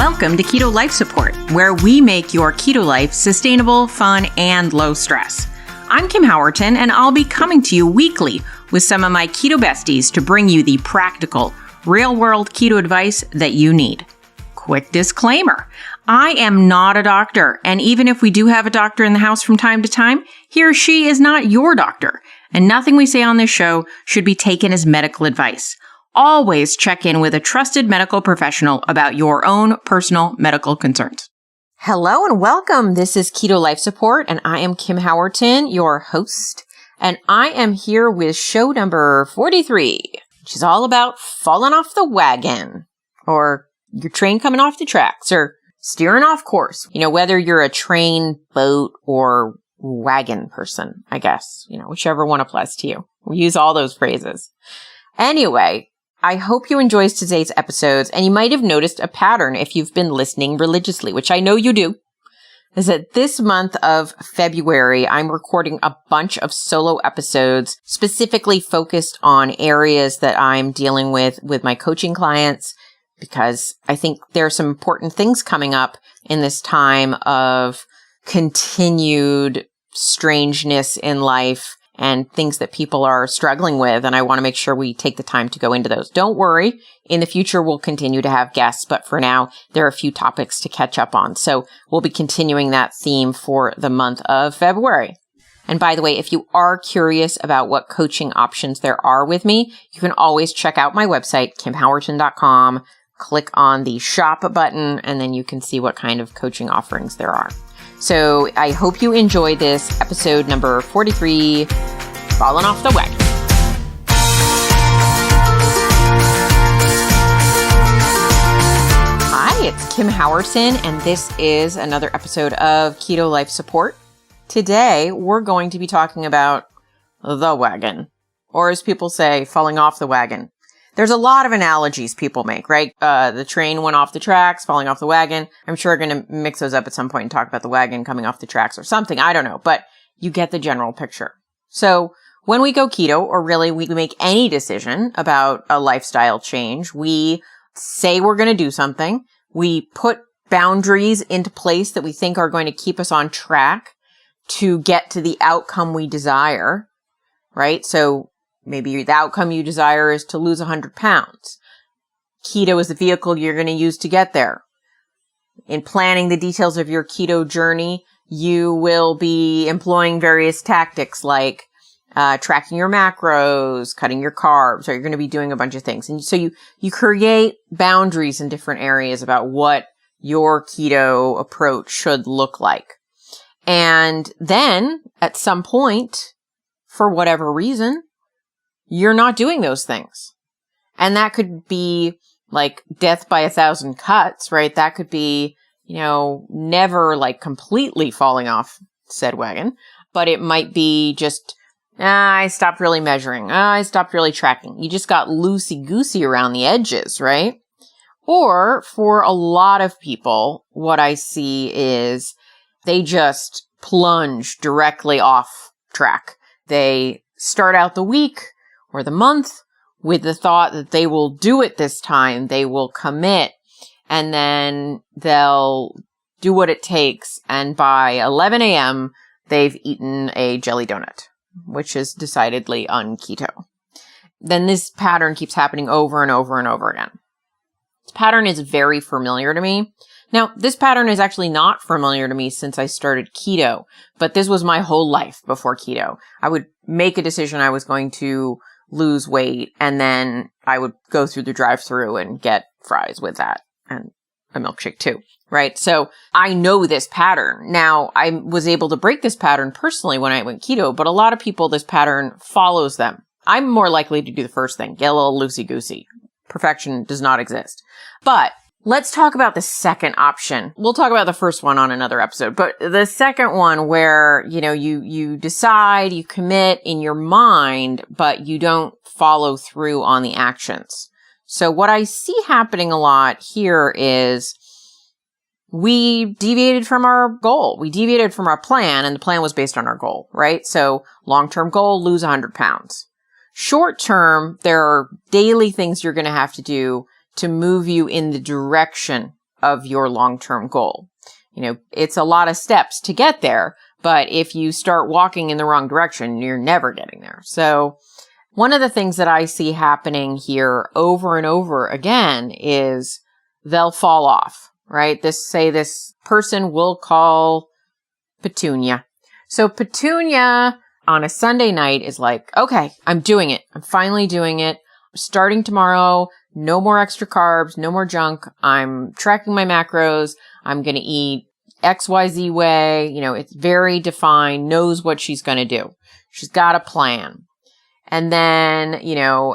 Welcome to Keto Life Support, where we make your keto life sustainable, fun, and low stress. I'm Kim Howerton, and I'll be coming to you weekly with some of my keto besties to bring you the practical, real-world keto advice that you need. Quick disclaimer, I am not a doctor, and even if we do have a doctor in the house from time to time, he or she is not your doctor, and nothing we say on this show should be taken as medical advice. Always check in with a trusted medical professional about your own personal medical concerns. Hello and welcome. This is Keto Life Support, and I am Kim Howerton, your host, and I am here with show number 43, which is all about falling off the wagon, or your train coming off the tracks, or steering off course. You know, whether you're a train, boat, or wagon person, I guess, whichever one applies to you. We use all those phrases. Anyway, I hope you enjoyed today's episodes, and you might have noticed a pattern if you've been listening religiously, which I know you do, is that this month of February, I'm recording a bunch of solo episodes specifically focused on areas that I'm dealing with my coaching clients, because I think there are some important things coming up in this time of continued strangeness in life and things that people are struggling with. And I want to make sure we take the time to go into those. Don't worry. In the future, we'll continue to have guests. But for now, there are a few topics to catch up on. So we'll be continuing that theme for the month of February. And by the way, if you are curious about what coaching options there are with me, you can always check out my website, kimhowerton.com. Click on the shop button, and then you can see what kind of coaching offerings there are. So I hope you enjoy this episode number 43, Falling Off the Wagon. Hi, it's Kim Howerton, and this is another episode of Keto Life Support. Today, we're going to be talking about the wagon, or as people say, falling off the wagon. There's a lot of analogies people make, right? The train went off the tracks, falling off the wagon. I'm sure we're going to mix those up at some point and talk about the wagon coming off the tracks or something. I don't know, but you get the general picture. So when we go keto, or really we make any decision about a lifestyle change, we say we're going to do something. We put boundaries into place that we think are going to keep us on track to get to the outcome we desire, right? So maybe the outcome you desire is to lose 100 pounds. Keto is the vehicle you're going to use to get there. In planning the details of your keto journey, you will be employing various tactics like tracking your macros, cutting your carbs, or you're going to be doing a bunch of things. And so you create boundaries in different areas about what your keto approach should look like. And then at some point, for whatever reason, you're not doing those things. And that could be like death by 1,000 cuts, right? That could be, never like completely falling off said wagon, but it might be just, I stopped really measuring. I stopped really tracking. You just got loosey-goosey around the edges, right? Or for a lot of people, what I see is they just plunge directly off track. They start out the week or the month with the thought that they will do it this time, they will commit, and then they'll do what it takes. And by 11 a.m., they've eaten a jelly donut, which is decidedly un-keto. Then this pattern keeps happening over and over and over again. This pattern is very familiar to me. Now, this pattern is actually not familiar to me since I started keto, but this was my whole life before keto. I would make a decision I was going to lose weight, and then I would go through the drive-thru and get fries with that and a milkshake too, right? So I know this pattern. Now, I was able to break this pattern personally when I went keto, but a lot of people, this pattern follows them. I'm more likely to do the first thing, get a little loosey-goosey. Perfection does not exist. But let's talk about the second option. We'll talk about the first one on another episode, but the second one where, you decide, you commit in your mind, but you don't follow through on the actions. So what I see happening a lot here is we deviated from our goal. We deviated from our plan, and the plan was based on our goal, right? So long-term goal, lose 100 pounds. Short term, there are daily things you're going to have to do to move you in the direction of your long-term goal. It's a lot of steps to get there, but if you start walking in the wrong direction, you're never getting there. So one of the things that I see happening here over and over again is they'll fall off, right? This person will call Petunia. So Petunia on a Sunday night is like, okay, I'm doing it. I'm finally doing it. Starting tomorrow, no more extra carbs, no more junk. I'm tracking my macros. I'm going to eat XYZ way. It's very defined, knows what she's going to do. She's got a plan. And then,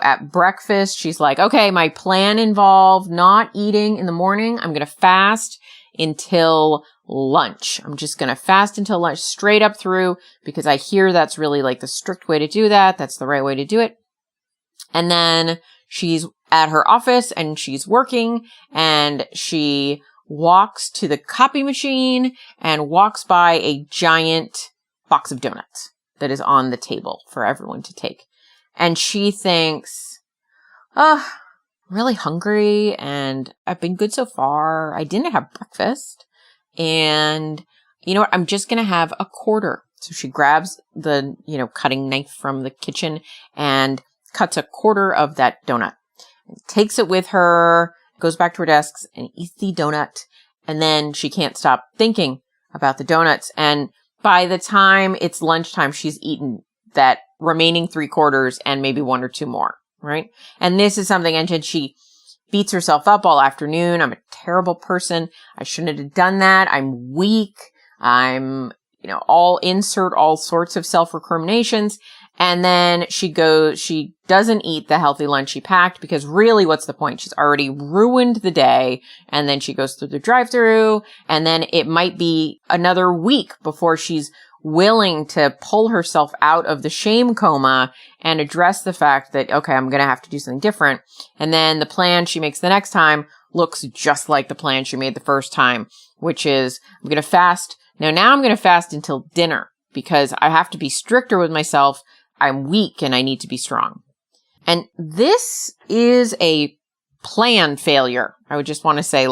at breakfast, she's like, okay, my plan involved not eating in the morning. I'm going to fast until lunch. I'm just going to fast until lunch straight up through because I hear that's really like the strict way to do that. That's the right way to do it. And then she's at her office and she's working and she walks to the copy machine and walks by a giant box of donuts that is on the table for everyone to take. And she thinks, I'm really hungry and I've been good so far. I didn't have breakfast. And you know what? I'm just going to have a quarter. So she grabs the, cutting knife from the kitchen and cuts a quarter of that donut. Takes it with her, goes back to her desk and eats the donut. And then she can't stop thinking about the donuts. And by the time it's lunchtime, she's eaten that remaining 3/4 and maybe 1 or 2 more, right? And this is something, and she beats herself up all afternoon. I'm a terrible person. I shouldn't have done that. I'm weak. I'm, insert all sorts of self-recriminations. And then she doesn't eat the healthy lunch she packed because really what's the point? She's already ruined the day. And then she goes through the drive-thru and then it might be another week before she's willing to pull herself out of the shame coma and address the fact that, okay, I'm going to have to do something different. And then the plan she makes the next time looks just like the plan she made the first time, which is I'm going to fast. Now I'm going to fast until dinner because I have to be stricter with myself. I'm weak and I need to be strong. And this is a plan failure. I would just want to say,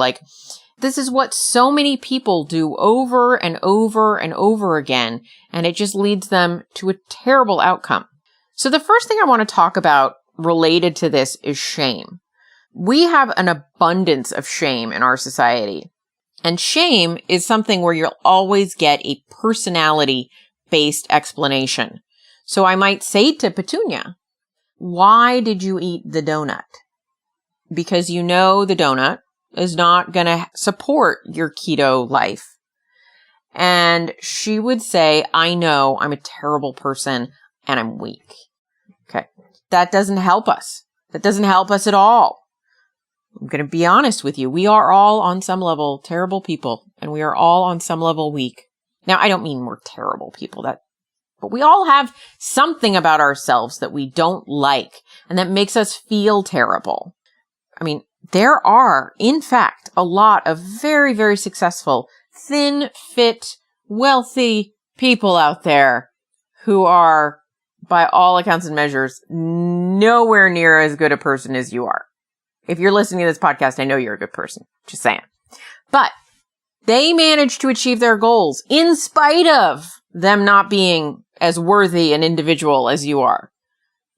this is what so many people do over and over and over again, and it just leads them to a terrible outcome. So the first thing I want to talk about related to this is shame. We have an abundance of shame in our society. And shame is something where you'll always get a personality-based explanation. So I might say to Petunia, why did you eat the donut? Because the donut is not going to support your keto life. And she would say, I know I'm a terrible person and I'm weak. Okay. That doesn't help us. That doesn't help us at all. I'm going to be honest with you. We are all on some level terrible people and we are all on some level weak. Now, I don't mean we're terrible people, but we all have something about ourselves that we don't like and that makes us feel terrible. I mean, there are, in fact, a lot of very, very successful, thin, fit, wealthy people out there who are, by all accounts and measures, nowhere near as good a person as you are. If you're listening to this podcast, I know you're a good person. Just saying. But they managed to achieve their goals in spite of them not being as worthy an individual as you are.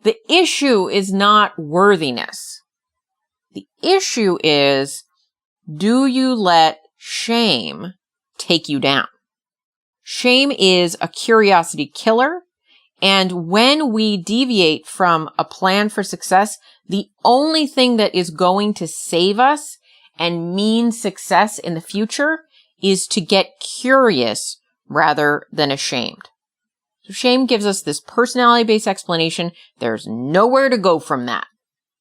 The issue is not worthiness. The issue is, do you let shame take you down? Shame is a curiosity killer. And when we deviate from a plan for success, the only thing that is going to save us and mean success in the future is to get curious rather than ashamed. So shame gives us this personality-based explanation. There's nowhere to go from that,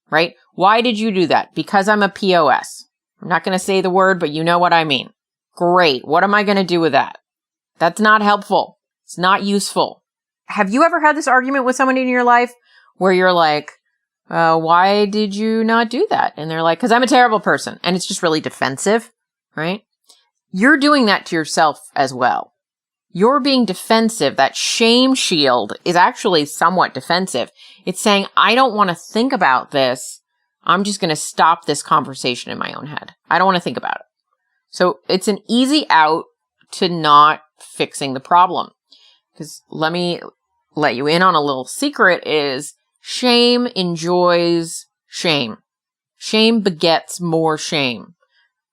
right? Why did you do that? Because I'm a POS. I'm not going to say the word, but you know what I mean. Great. What am I going to do with that? That's not helpful. It's not useful. Have you ever had this argument with someone in your life where you're like, why did you not do that? And they're like, because I'm a terrible person. And it's just really defensive, right? You're doing that to yourself as well. You're being defensive. That shame shield is actually somewhat defensive. It's saying, I don't want to think about this. I'm just going to stop this conversation in my own head. I don't want to think about it. So it's an easy out to not fixing the problem. Because let me let you in on a little secret is shame enjoys shame. Shame begets more shame.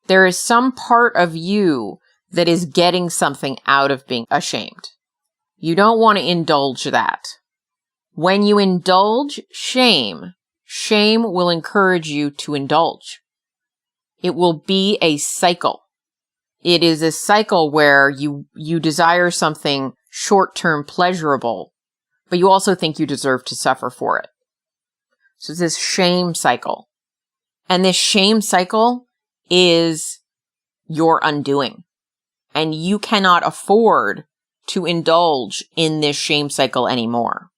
There is some part of you that is getting something out of being ashamed. You don't want to indulge that. When you indulge shame, shame will encourage you to indulge. It will be a cycle. It is a cycle where you desire something short-term pleasurable, but you also think you deserve to suffer for it. So it's this shame cycle. And this shame cycle is your undoing. And you cannot afford to indulge in this shame cycle anymore.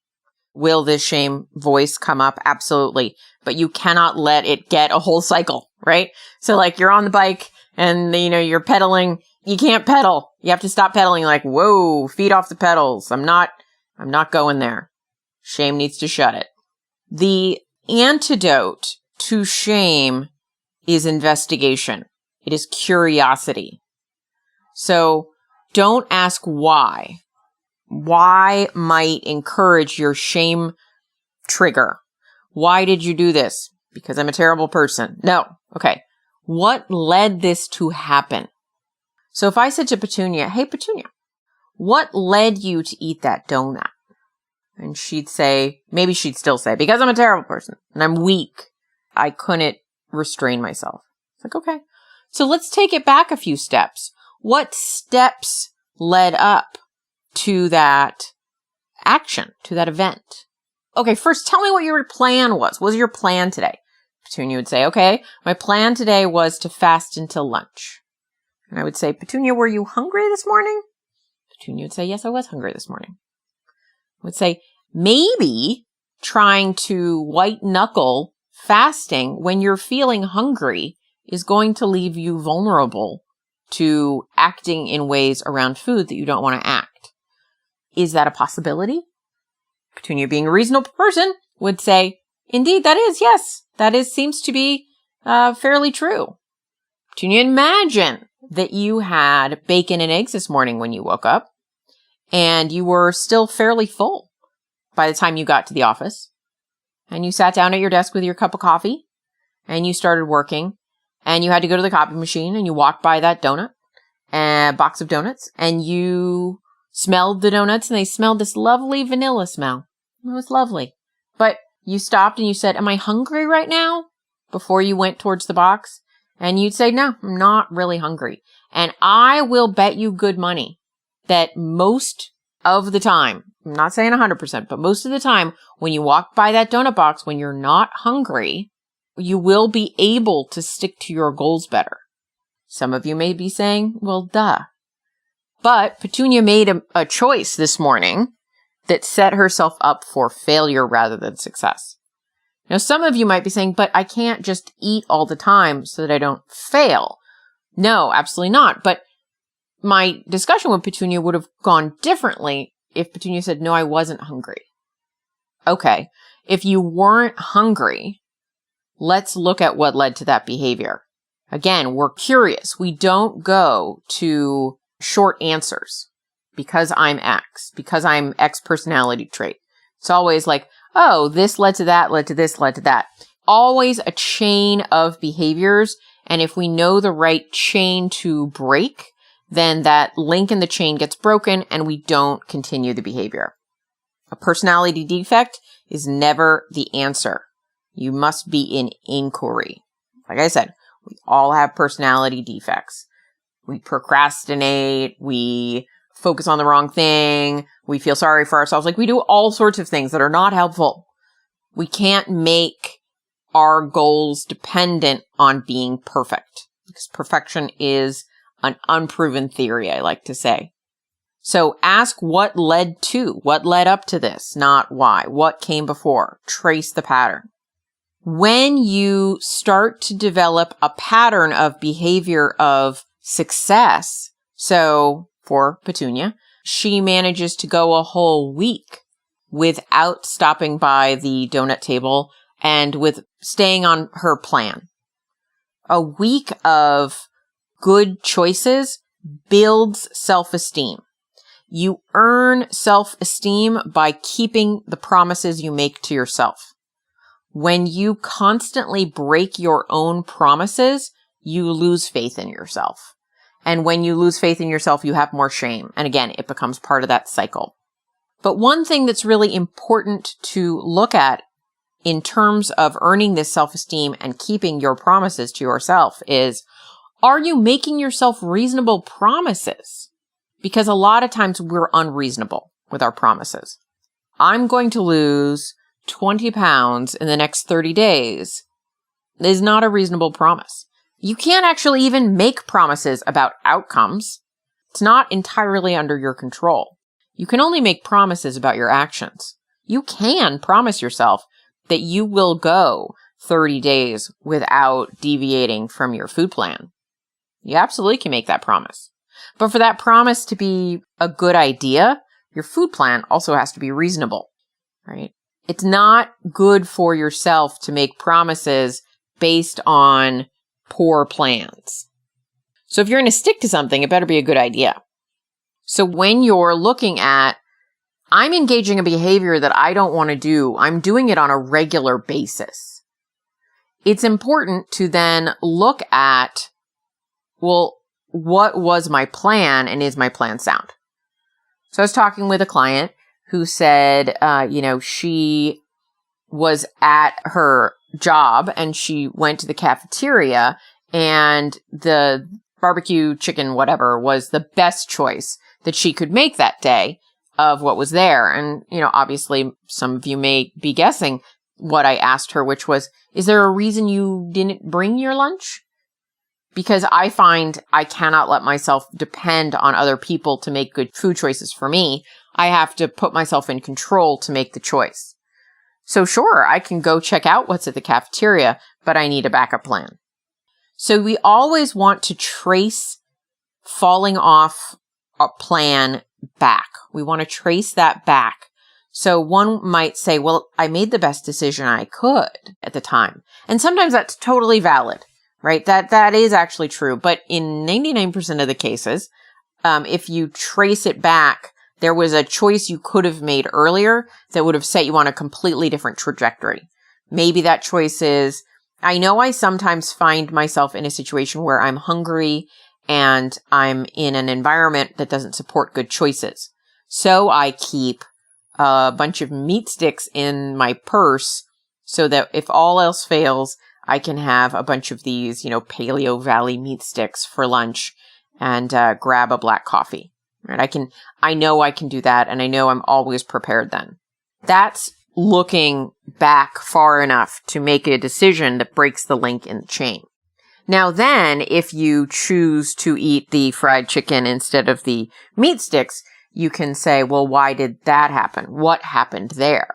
Will this shame voice come up? Absolutely. But you cannot let it get a whole cycle, right? So like you're on the bike and, you're pedaling. You can't pedal. You have to stop pedaling like, whoa, feet off the pedals. I'm not going there. Shame needs to shut it. The antidote to shame is investigation. It is curiosity. So don't ask why. Why might encourage your shame trigger? Why did you do this? Because I'm a terrible person. No. Okay. What led this to happen? So if I said to Petunia, hey, Petunia, what led you to eat that donut? And she'd say, maybe she'd still say, because I'm a terrible person and I'm weak. I couldn't restrain myself. It's like, okay. So let's take it back a few steps. What steps led up to that action, to that event? Okay, first tell me what your plan was. What was your plan today? Petunia would say, okay, my plan today was to fast until lunch. And I would say, Petunia, were you hungry this morning? Petunia would say, yes, I was hungry this morning. I would say, maybe trying to white knuckle fasting when you're feeling hungry is going to leave you vulnerable to acting in ways around food that you don't want to act. Is that a possibility? Petunia, being a reasonable person, would say, indeed, that is, yes. Seems to be fairly true. Petunia, imagine that you had bacon and eggs this morning when you woke up, and you were still fairly full by the time you got to the office, and you sat down at your desk with your cup of coffee, and you started working, and you had to go to the copy machine, and you walked by that box of donuts, and you smelled the donuts, and they smelled this lovely vanilla smell. It was lovely. But you stopped and you said, am I hungry right now? Before you went towards the box. And you'd say, no, I'm not really hungry. And I will bet you good money that most of the time, I'm not saying 100%, but most of the time when you walk by that donut box, when you're not hungry, you will be able to stick to your goals better. Some of you may be saying, well, duh. But Petunia made a choice this morning that set herself up for failure rather than success. Now, some of you might be saying, but I can't just eat all the time so that I don't fail. No, absolutely not. But my discussion with Petunia would have gone differently if Petunia said, no, I wasn't hungry. Okay, if you weren't hungry, let's look at what led to that behavior. Again, we're curious. We don't go to short answers. Because I'm X, because I'm X personality trait. It's always like, oh, this led to that, led to this, led to that. Always a chain of behaviors. And if we know the right chain to break, then that link in the chain gets broken and we don't continue the behavior. A personality defect is never the answer. You must be in inquiry. Like I said, we all have personality defects. We procrastinate, we focus on the wrong thing, we feel sorry for ourselves. Like we do all sorts of things that are not helpful. We can't make our goals dependent on being perfect because perfection is an unproven theory, I like to say. So ask what led up to this, not why. What came before? Trace the pattern. When you start to develop a pattern of behavior of success, so for Petunia, she manages to go a whole week without stopping by the donut table and with staying on her plan. A week of good choices builds self-esteem. You earn self-esteem by keeping the promises you make to yourself. When you constantly break your own promises, you lose faith in yourself. And when you lose faith in yourself, you have more shame. And again, it becomes part of that cycle. But one thing that's really important to look at in terms of earning this self-esteem and keeping your promises to yourself is, are you making yourself reasonable promises? Because a lot of times we're unreasonable with our promises. I'm going to lose 20 pounds in the next 30 days is not a reasonable promise. You can't actually even make promises about outcomes. It's not entirely under your control. You can only make promises about your actions. You can promise yourself that you will go 30 days without deviating from your food plan. You absolutely can make that promise. But for that promise to be a good idea, your food plan also has to be reasonable, right? It's not good for yourself to make promises based on poor plans. So if you're going to stick to something, it better be a good idea. So when you're looking at, I'm engaging a behavior that I don't want to do, I'm doing it on a regular basis, it's important to then look at, well, what was my plan and is my plan sound? So I was talking with a client who said, she was at her job and she went to the cafeteria and the barbecue chicken, whatever, was the best choice that she could make that day of what was there. And, obviously some of you may be guessing what I asked her, which was, is there a reason you didn't bring your lunch? Because I find I cannot let myself depend on other people to make good food choices for me. I have to put myself in control to make the choice. So sure, I can go check out what's at the cafeteria, but I need a backup plan. So we always want to trace falling off a plan back. We want to trace that back. So one might say, well, I made the best decision I could at the time. And sometimes that's totally valid, right? That is actually true. But in 99% of the cases, if you trace it back, there was a choice you could have made earlier that would have set you on a completely different trajectory. Maybe that choice is, I know I sometimes find myself in a situation where I'm hungry and I'm in an environment that doesn't support good choices. So I keep a bunch of meat sticks in my purse so that if all else fails, I can have a bunch of these, Paleo Valley meat sticks for lunch and grab a black coffee. Right? I know I can do that, and I know I'm always prepared then. That's looking back far enough to make a decision that breaks the link in the chain. Now then, if you choose to eat the fried chicken instead of the meat sticks, you can say, well, why did that happen? What happened there?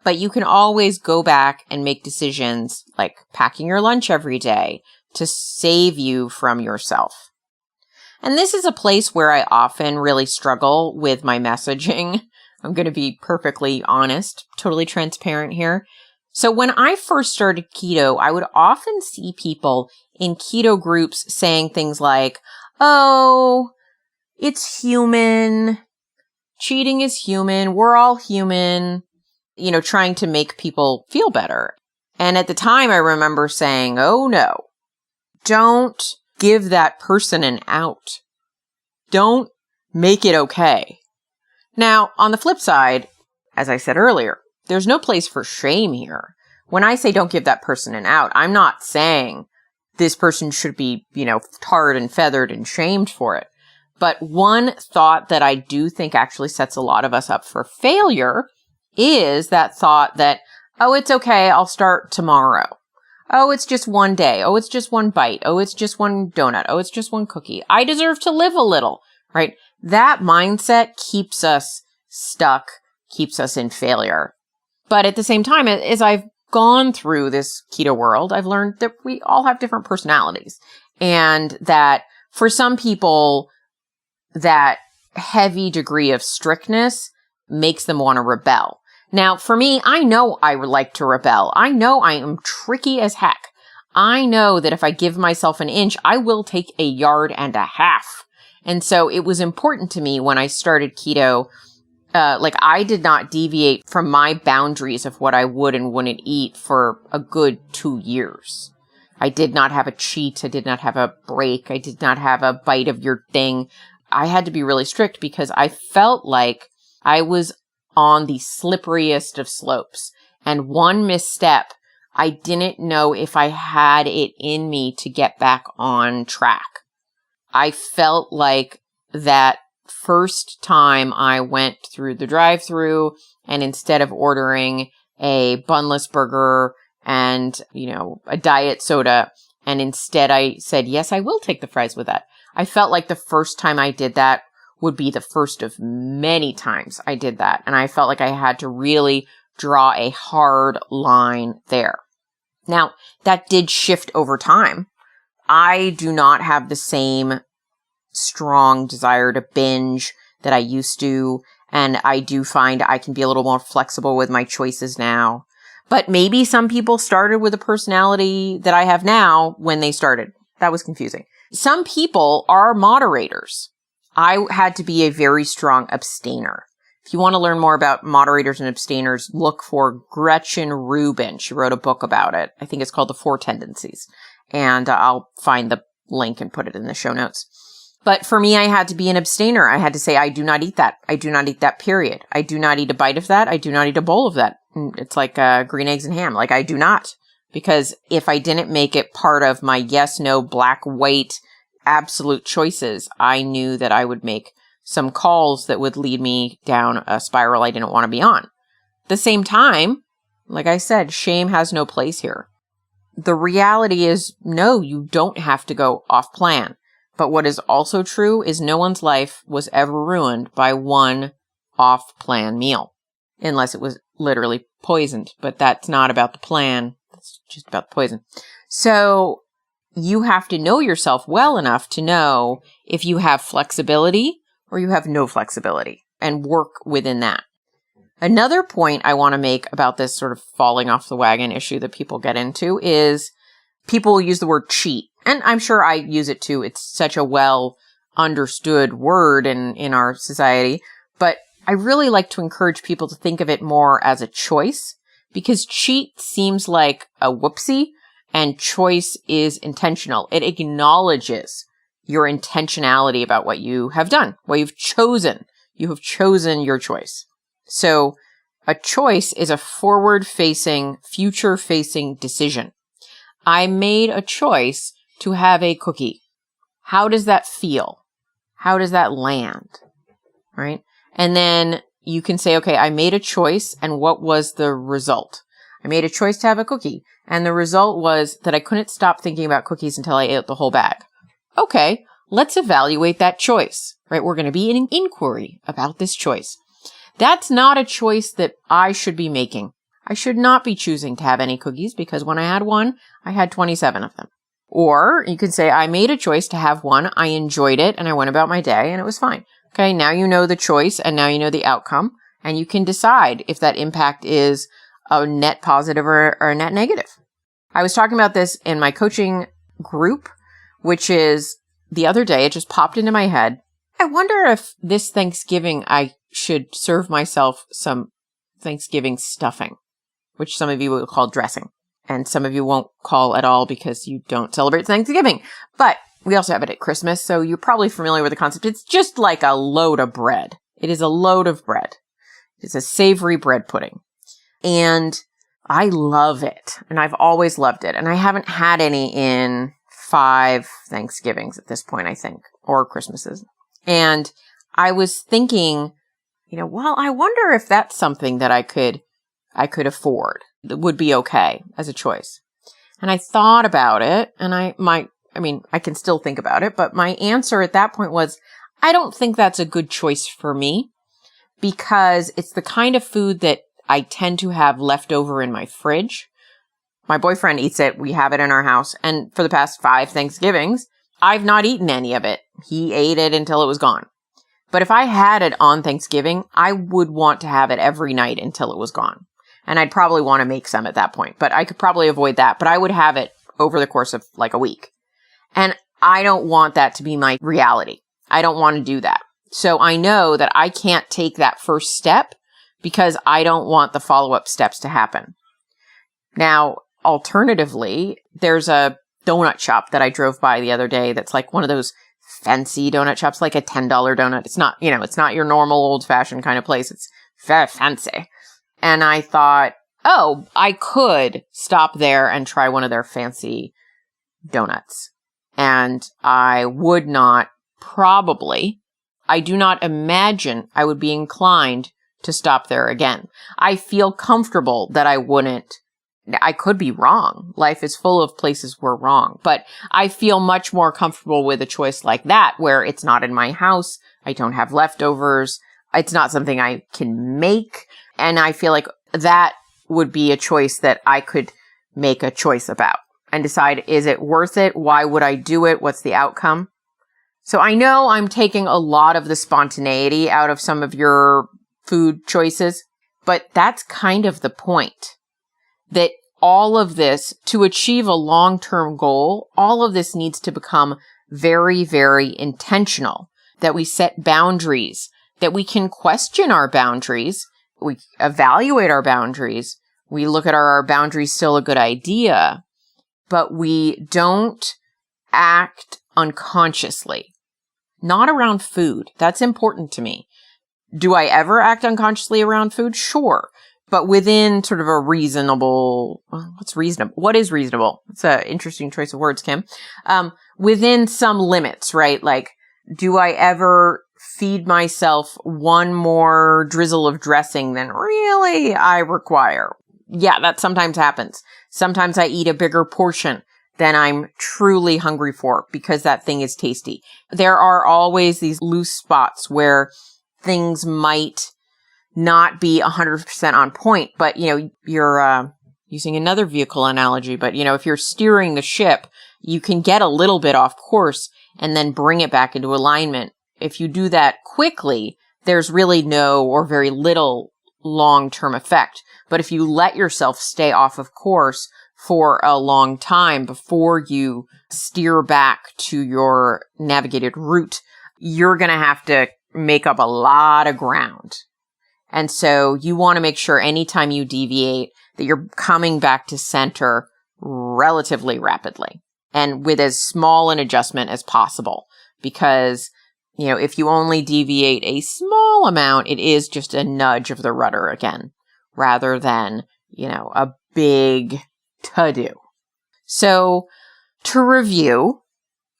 But you can always go back and make decisions like packing your lunch every day to save you from yourself. And this is a place where I often really struggle with my messaging. I'm going to be perfectly honest, totally transparent here. So when I first started keto, I would often see people in keto groups saying things like, oh, it's human. Cheating is human. We're all human, trying to make people feel better. And at the time, I remember saying, oh no, don't give that person an out. Don't make it okay. Now, on the flip side, as I said earlier, there's no place for shame here. When I say don't give that person an out, I'm not saying this person should be, tarred and feathered and shamed for it. But one thought that I do think actually sets a lot of us up for failure is that thought that, oh, it's okay, I'll start tomorrow. Oh, it's just one day. Oh, it's just one bite. Oh, it's just one donut. Oh, it's just one cookie. I deserve to live a little, right? That mindset keeps us stuck, keeps us in failure. But at the same time, as I've gone through this keto world, I've learned that we all have different personalities, and that for some people, that heavy degree of strictness makes them want to rebel. Now, for me, I know I would like to rebel. I know I am tricky as heck. I know that if I give myself an inch, I will take 1.5 yards. And so it was important to me when I started keto. I did not deviate from my boundaries of what I would and wouldn't eat for a good 2 years. I did not have a cheat. I did not have a break. I did not have a bite of your thing. I had to be really strict because I felt like I was on the slipperiest of slopes. And one misstep, I didn't know if I had it in me to get back on track. I felt like that first time I went through the drive-thru and instead of ordering a bunless burger and, a diet soda, and instead I said, yes, I will take the fries with that. I felt like the first time I did that would be the first of many times I did that. And I felt like I had to really draw a hard line there. Now, that did shift over time. I do not have the same strong desire to binge that I used to. And I do find I can be a little more flexible with my choices now. But maybe some people started with a personality that I have now when they started. That was confusing. Some people are moderators. I had to be a very strong abstainer. If you want to learn more about moderators and abstainers, look for Gretchen Rubin. She wrote a book about it. I think it's called The Four Tendencies. And I'll find the link and put it in the show notes. But for me, I had to be an abstainer. I had to say, I do not eat that. I do not eat that, period. I do not eat a bite of that. I do not eat a bowl of that. It's like green eggs and ham. I do not. Because if I didn't make it part of my yes, no, black, white, absolute choices, I knew that I would make some calls that would lead me down a spiral I didn't want to be on. At the same time, like I said, shame has no place here. The reality is, no, you don't have to go off plan. But what is also true is no one's life was ever ruined by one off-plan meal, unless it was literally poisoned. But that's not about the plan. It's just about the poison. So you have to know yourself well enough to know if you have flexibility or you have no flexibility and work within that. Another point I want to make about this sort of falling off the wagon issue that people get into is people use the word cheat. And I'm sure I use it too. It's such a well understood word in our society. But I really like to encourage people to think of it more as a choice, because cheat seems like a whoopsie and choice is intentional. It acknowledges your intentionality about what you have done, what you've chosen. You have chosen your choice. So a choice is a forward-facing, future-facing decision. I made a choice to have a cookie. How does that feel? How does that land? Right? And then you can say, okay, I made a choice, and what was the result? I made a choice to have a cookie, and the result was that I couldn't stop thinking about cookies until I ate the whole bag. Okay, let's evaluate that choice, right? We're going to be in an inquiry about this choice. That's not a choice that I should be making. I should not be choosing to have any cookies because when I had one, I had 27 of them. Or you could say, I made a choice to have one, I enjoyed it, and I went about my day, and it was fine. Okay, now you know the choice, and now you know the outcome, and you can decide if that impact is a net positive or a net negative. I was talking about this in my coaching group, which is the other day, it just popped into my head. I wonder if this Thanksgiving I should serve myself some Thanksgiving stuffing, which some of you will call dressing. And some of you won't call at all because you don't celebrate Thanksgiving. But we also have it at Christmas, so you're probably familiar with the concept. It's just like a load of bread. It is a load of bread. It's a savory bread pudding. And I love it. And I've always loved it. And I haven't had any in 5 Thanksgivings at this point, I think, or Christmases. And I was thinking, well, I wonder if that's something that I could afford. That would be okay as a choice. And I thought about it, and I can still think about it, but my answer at that point was, I don't think that's a good choice for me because it's the kind of food that I tend to have left over in my fridge. My boyfriend eats it. We have it in our house. And for the past 5 Thanksgivings, I've not eaten any of it. He ate it until it was gone. But if I had it on Thanksgiving, I would want to have it every night until it was gone. And I'd probably want to make some at that point, but I could probably avoid that. But I would have it over the course of like a week. And I don't want that to be my reality. I don't want to do that. So I know that I can't take that first step because I don't want the follow-up steps to happen. Now, alternatively, there's a donut shop that I drove by the other day that's like one of those fancy donut shops, like a $10 donut. It's not, it's not your normal old-fashioned kind of place. It's very fancy. And I thought, oh, I could stop there and try one of their fancy donuts. And I would not probably, I do not imagine I would be inclined to stop there again. I feel comfortable that I wouldn't. I could be wrong. Life is full of places we're wrong, but I feel much more comfortable with a choice like that where it's not in my house. I don't have leftovers. It's not something I can make. And I feel like that would be a choice that I could make a choice about and decide, is it worth it? Why would I do it? What's the outcome? So I know I'm taking a lot of the spontaneity out of some of your food choices, but that's kind of the point. That all of this, to achieve a long-term goal, all of this needs to become very, very intentional. That we set boundaries, that we can question our boundaries, we evaluate our boundaries, we look at our boundaries still a good idea, but we don't act unconsciously. Not around food. That's important to me. Do I ever act unconsciously around food? Sure. But within sort of a reasonable, what's reasonable? What is reasonable? It's an interesting choice of words, Kim. Within some limits, right? Like, do I ever feed myself one more drizzle of dressing than really I require? Yeah, that sometimes happens. Sometimes I eat a bigger portion than I'm truly hungry for because that thing is tasty. There are always these loose spots where things might not be 100% on point, but, you're using another vehicle analogy, but, if you're steering the ship, you can get a little bit off course and then bring it back into alignment. If you do that quickly, there's really no or very little long-term effect. But if you let yourself stay off of course for a long time before you steer back to your navigated route, you're going to have to make up a lot of ground. And so you want to make sure anytime you deviate that you're coming back to center relatively rapidly and with as small an adjustment as possible. Because, if you only deviate a small amount, it is just a nudge of the rudder again, rather than, a big to-do. So to review,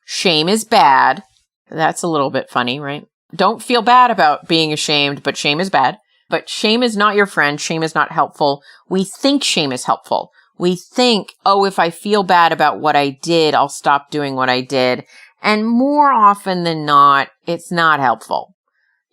shame is bad. That's a little bit funny, right? Don't feel bad about being ashamed, but shame is bad. But shame is not your friend. Shame is not helpful. We think shame is helpful. We think, oh, if I feel bad about what I did, I'll stop doing what I did. And more often than not, it's not helpful.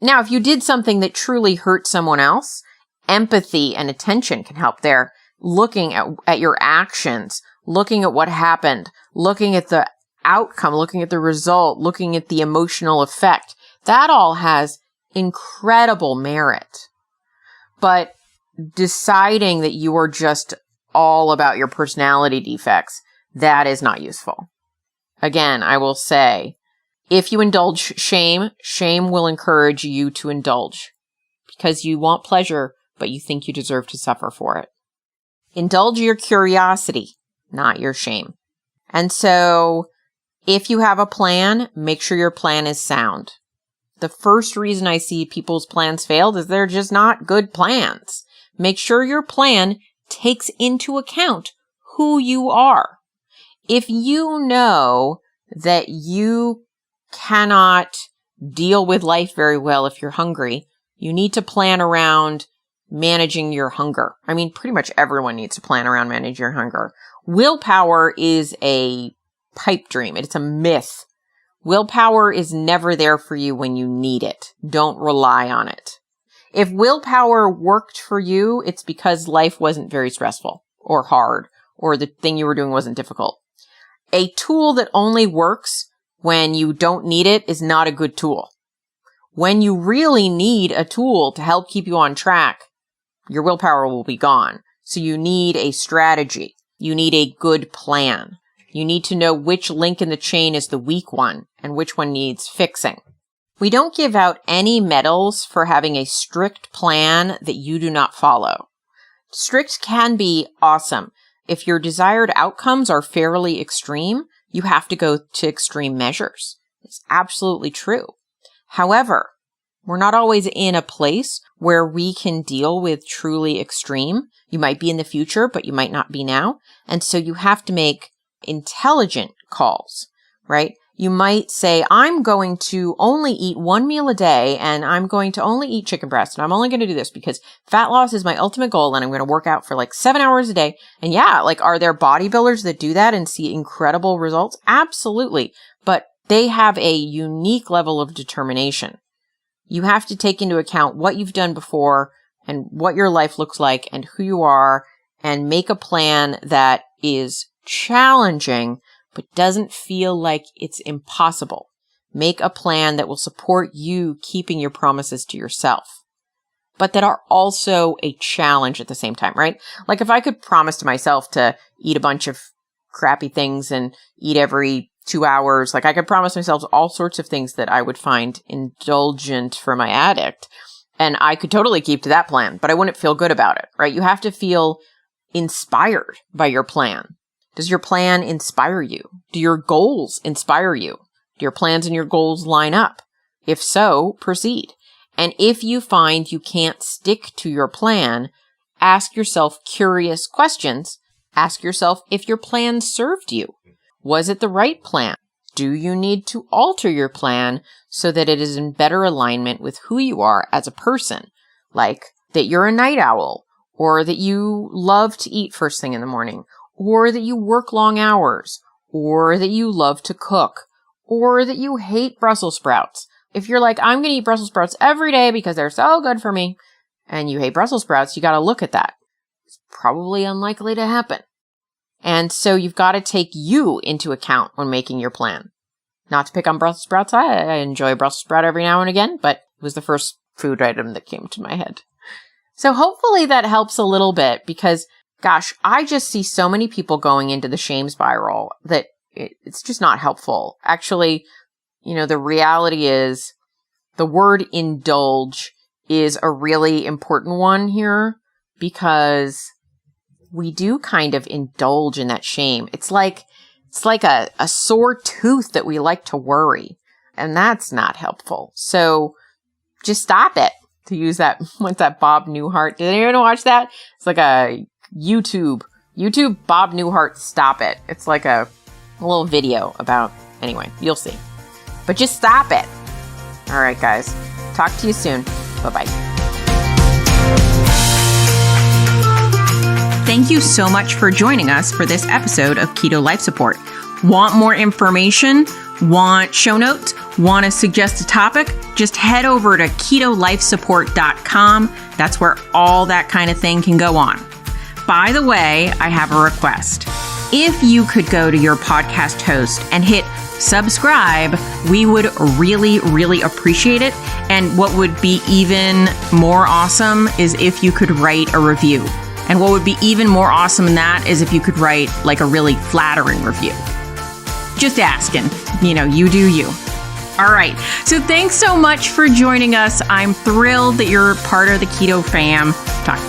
Now, if you did something that truly hurt someone else, empathy and attention can help there. Looking at your actions, looking at what happened, looking at the outcome, looking at the result, looking at the emotional effect. That all has incredible merit. But deciding that you are just all about your personality defects, that is not useful. Again, I will say, if you indulge shame, shame will encourage you to indulge because you want pleasure, but you think you deserve to suffer for it. Indulge your curiosity, not your shame. And so if you have a plan, make sure your plan is sound. The first reason I see people's plans failed is they're just not good plans. Make sure your plan takes into account who you are. If you know that you cannot deal with life very well if you're hungry, you need to plan around managing your hunger. I mean, pretty much everyone needs to plan around managing your hunger. Willpower is a pipe dream. It's a myth. Willpower is never there for you when you need it. Don't rely on it. If willpower worked for you, it's because life wasn't very stressful or hard, or the thing you were doing wasn't difficult. A tool that only works when you don't need it is not a good tool. When you really need a tool to help keep you on track, your willpower will be gone. So you need a strategy. You need a good plan. You need to know which link in the chain is the weak one and which one needs fixing. We don't give out any medals for having a strict plan that you do not follow. Strict can be awesome. If your desired outcomes are fairly extreme, you have to go to extreme measures. It's absolutely true. However, we're not always in a place where we can deal with truly extreme. You might be in the future, but you might not be now. And so you have to make intelligent calls, right? You might say, I'm going to only eat one meal a day and I'm going to only eat chicken breast. And I'm only going to do this because fat loss is my ultimate goal. And I'm going to work out for like 7 hours a day. And yeah, like, are there bodybuilders that do that and see incredible results? Absolutely. But they have a unique level of determination. You have to take into account what you've done before and what your life looks like and who you are, and make a plan that is challenging but doesn't feel like it's impossible. Make a plan that will support you keeping your promises to yourself, but that are also a challenge at the same time, right? Like, if I could promise to myself to eat a bunch of crappy things and eat every 2 hours, like, I could promise myself all sorts of things that I would find indulgent for my addict, and I could totally keep to that plan, but I wouldn't feel good about it, right? You have to feel inspired by your plan. Does your plan inspire you? Do your goals inspire you? Do your plans and your goals line up? If so, proceed. And if you find you can't stick to your plan, ask yourself curious questions. Ask yourself if your plan served you. Was it the right plan? Do you need to alter your plan so that it is in better alignment with who you are as a person? Like that you're a night owl, or that you love to eat first thing in the morning, or that you work long hours, or that you love to cook, or that you hate Brussels sprouts. If you're like, I'm going to eat Brussels sprouts every day because they're so good for me, and you hate Brussels sprouts, you got to look at that. It's probably unlikely to happen. And so you've got to take you into account when making your plan. Not to pick on Brussels sprouts. I enjoy Brussels sprout every now and again, but it was the first food item that came to my head. So hopefully that helps a little bit, because gosh, I just see so many people going into the shame spiral that it's just not helpful. Actually, the reality is the word indulge is a really important one here, because we do kind of indulge in that shame. It's like a sore tooth that we like to worry, and that's not helpful. So just stop it, to use that, what's that, Bob Newhart? Did anyone watch that? It's like a YouTube Bob Newhart, stop it. It's like a little video about, anyway, you'll see. But just stop it. All right, guys. Talk to you soon. Bye-bye. Thank you so much for joining us for this episode of Keto Life Support. Want more information? Want show notes? Want to suggest a topic? Just head over to ketolifesupport.com. That's where all that kind of thing can go on. By the way, I have a request. If you could go to your podcast host and hit subscribe, we would really, really appreciate it. And what would be even more awesome is if you could write a review. And what would be even more awesome than that is if you could write like a really flattering review. Just asking, you do you. All right. So thanks so much for joining us. I'm thrilled that you're part of the Keto fam. Talk to you.